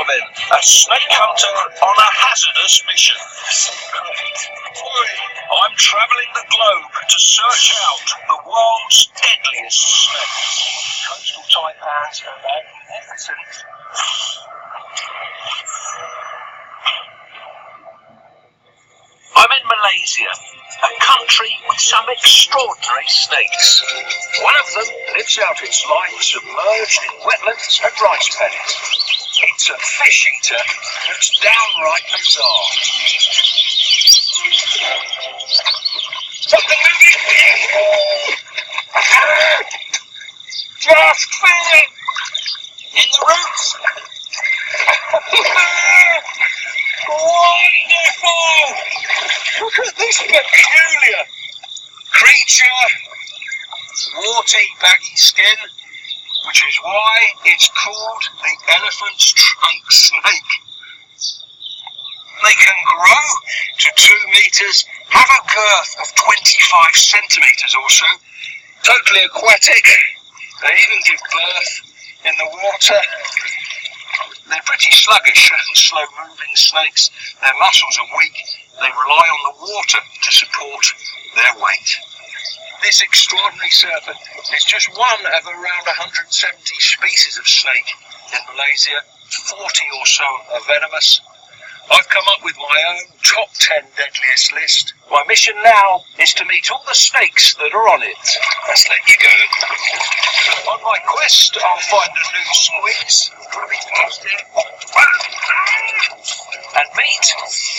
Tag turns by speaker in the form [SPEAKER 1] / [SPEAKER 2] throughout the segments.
[SPEAKER 1] Marvin, a snake hunter on a hazardous mission. I'm travelling the globe to search out the world's deadliest snakes. Coastal taipans are magnificent. I'm in Malaysia, a country with some extraordinary snakes. One of them lives out its life submerged in wetlands and rice paddies. It's a fish eater that's downright bizarre. Something moving! Just feel it! In the roots! Wonderful! Look at this peculiar creature. Warty, baggy skin, which is why it's called the elephant's trunk snake. They can grow to 2 meters, have a girth of 25 centimeters or so, totally aquatic. They even give birth in the water. They're pretty sluggish and slow-moving snakes. Their muscles are weak. They rely on the water to support their weight. This extraordinary serpent is just one of around 170 species of snake in Malaysia. 40 or so are venomous. I've come up with my own top 10 deadliest list. My mission now is to meet all the snakes that are on it. Let's let you go. On my quest, I'll find a new squeeze and meet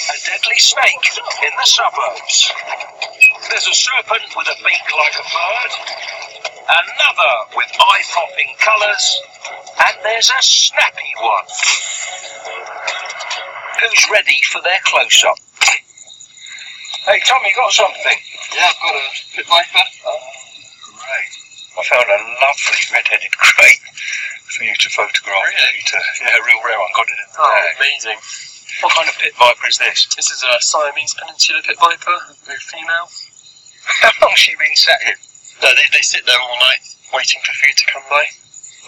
[SPEAKER 1] a deadly snake in the suburbs. There's a serpent with a beak like a bird, another with eye-popping colours, and there's a snappy one. Who's ready for their close-up? Hey Tom, you got something?
[SPEAKER 2] Yeah, I've got a pit viper.
[SPEAKER 1] Oh, great. I found a lovely red-headed crate for you to photograph.
[SPEAKER 2] Really?
[SPEAKER 1] Yeah, a real rare one. Got it in the bag.
[SPEAKER 2] Amazing.
[SPEAKER 1] What kind of pit viper is this?
[SPEAKER 2] This is a Siamese Peninsula pit viper, very female.
[SPEAKER 1] How long's she been sat here?
[SPEAKER 2] No, they sit there all night, waiting for food to come by.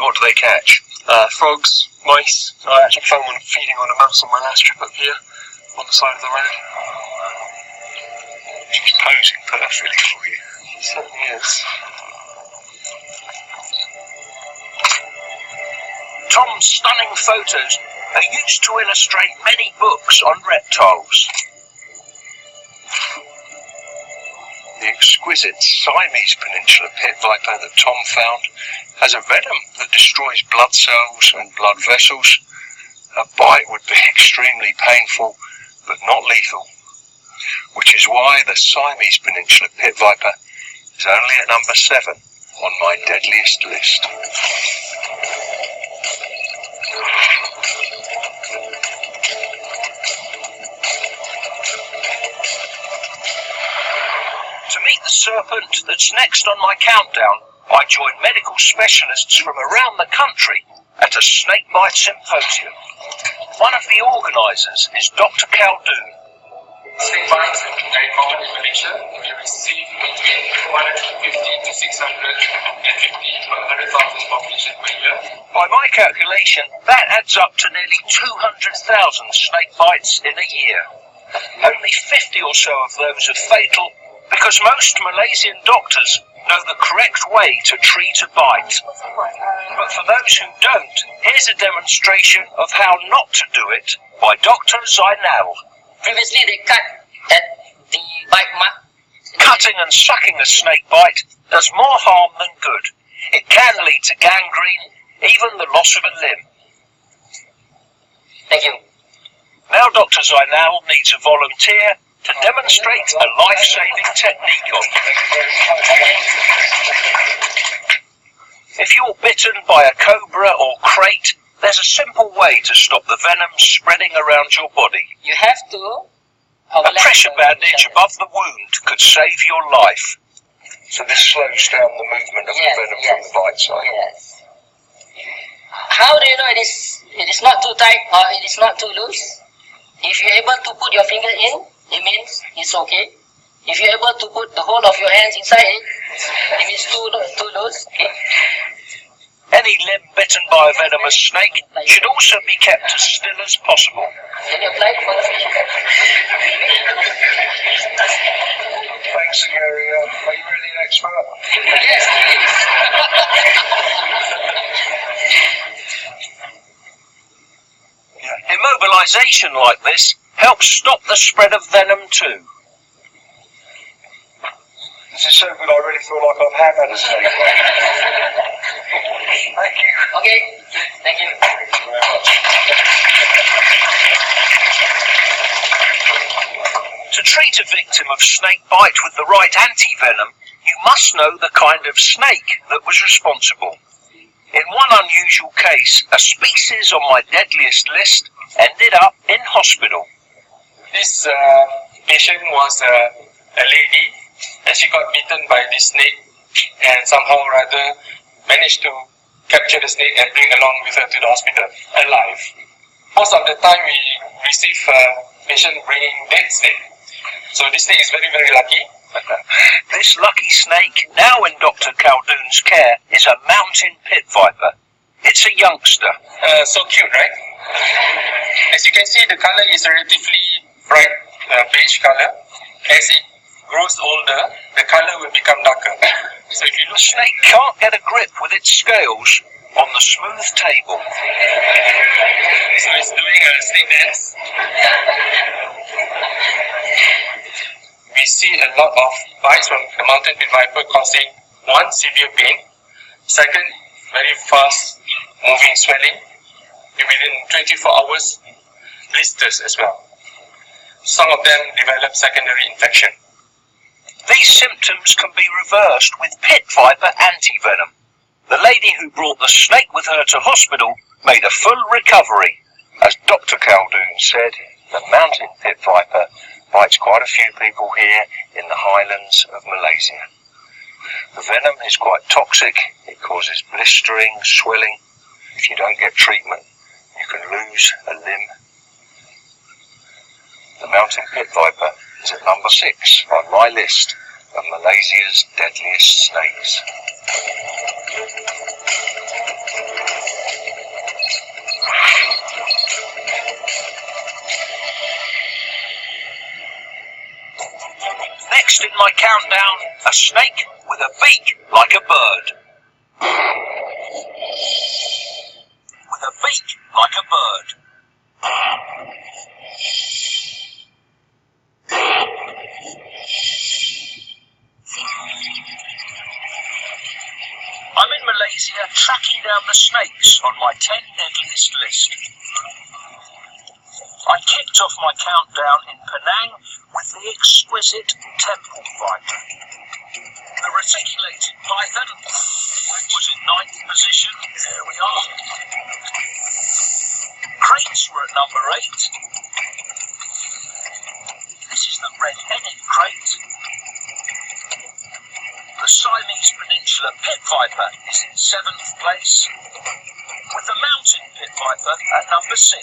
[SPEAKER 1] What do they catch?
[SPEAKER 2] Frogs, mice. I actually found one feeding on a mouse on my last trip up here, on the side of the road.
[SPEAKER 1] She's posing perfectly for you.
[SPEAKER 2] She certainly is.
[SPEAKER 1] Tom's stunning photos are used to illustrate many books on reptiles. The exquisite Siamese Peninsula pit viper that Tom found has a venom that destroys blood cells and blood vessels. A bite would be extremely painful, but not lethal, which is why the Siamese Peninsula pit viper is only at number 7 on my deadliest list. To meet the serpent that's next on my countdown, I joined medical specialists from around the country at a snakebite symposium. One of the organisers is Dr. Khaldoon.
[SPEAKER 3] Snake bites are very common in Malaysia. We receive between 250 to 650 per 100,000 population per year.
[SPEAKER 1] By my calculation, that adds up to nearly 200,000 snake bites in a year. Only 50 or so of those are fatal, because most Malaysian doctors know the correct way to treat a bite. But for those who don't, here's a demonstration of how not to do it by Dr. Zainal.
[SPEAKER 4] Previously, they cut at the bite mark.
[SPEAKER 1] Cutting and sucking a snake bite does more harm than good. It can lead to gangrene, even the loss of a limb.
[SPEAKER 4] Thank you.
[SPEAKER 1] Now Dr. Zainal needs a volunteer to demonstrate a life-saving technique on. If you're bitten by a cobra or crate, there's a simple way to stop the venom spreading around your body.
[SPEAKER 4] You have to...
[SPEAKER 1] A pressure bandage above the wound could save your life. So this slows down the movement of the venom from the bite side.
[SPEAKER 4] Yes. How do you know it is not too tight or it is not too loose? If you're able to put your finger in, it means it's okay. If you're able to put the whole of your hands inside it, it means too loose. Okay.
[SPEAKER 1] Any limb bitten by a venomous snake should also be kept as still as possible.
[SPEAKER 4] Can you apply for the fish?
[SPEAKER 1] Thanks, Gary. Are you really an expert?
[SPEAKER 4] Yes, please.
[SPEAKER 1] Immobilization like this helps stop the spread of venom too. This is so good, I really feel like I've hammered a snake. Thank you.
[SPEAKER 4] Okay, thank you.
[SPEAKER 1] Thank you very much. To treat a victim of snake bite with the right anti-venom, you must know the kind of snake that was responsible. In one unusual case, a species on my deadliest list ended up in hospital.
[SPEAKER 3] This patient was a lady, and she got bitten by this snake, and somehow or other managed to capture the snake and bring along with her to the hospital alive. Most of the time we receive patient bringing dead snake, so this snake is very, very lucky.
[SPEAKER 1] This lucky snake, now in Dr. Khaldoon's care, is a mountain pit viper. It's a youngster.
[SPEAKER 3] So cute, right? As you can see, the color is relatively bright, beige color. As it grows older, the color will become darker. So if you
[SPEAKER 1] The snake can't get a grip with its scales on the smooth table.
[SPEAKER 3] so it's doing a snake dance. We see a lot of bites from the mountain pit viper causing one, severe pain, second, very fast moving swelling, and within 24 hours, blisters as well. Some of them develop secondary infection.
[SPEAKER 1] These symptoms can be reversed with pit viper antivenom. The lady who brought the snake with her to hospital made a full recovery. As Dr. Khaldoon said, the mountain pit viper bites quite a few people here in the highlands of Malaysia. The venom is quite toxic. It causes blistering, swelling. If you don't get treatment, you can lose a limb. The mountain pit viper is at number 6 on my list of Malaysia's deadliest snakes. Next in my countdown, a snake with a beak like a bird. With a beak like a bird. I'm in Malaysia tracking down the snakes on my 10 deadliest list. I kicked off my countdown in Penang with the exquisite temple viper. The reticulated python was in 9th position. There we are. Crates were at number 8. This is the red-headed crate. The Siamese Peninsula pit viper is in 7th place, with the mountain pit viper at number 6.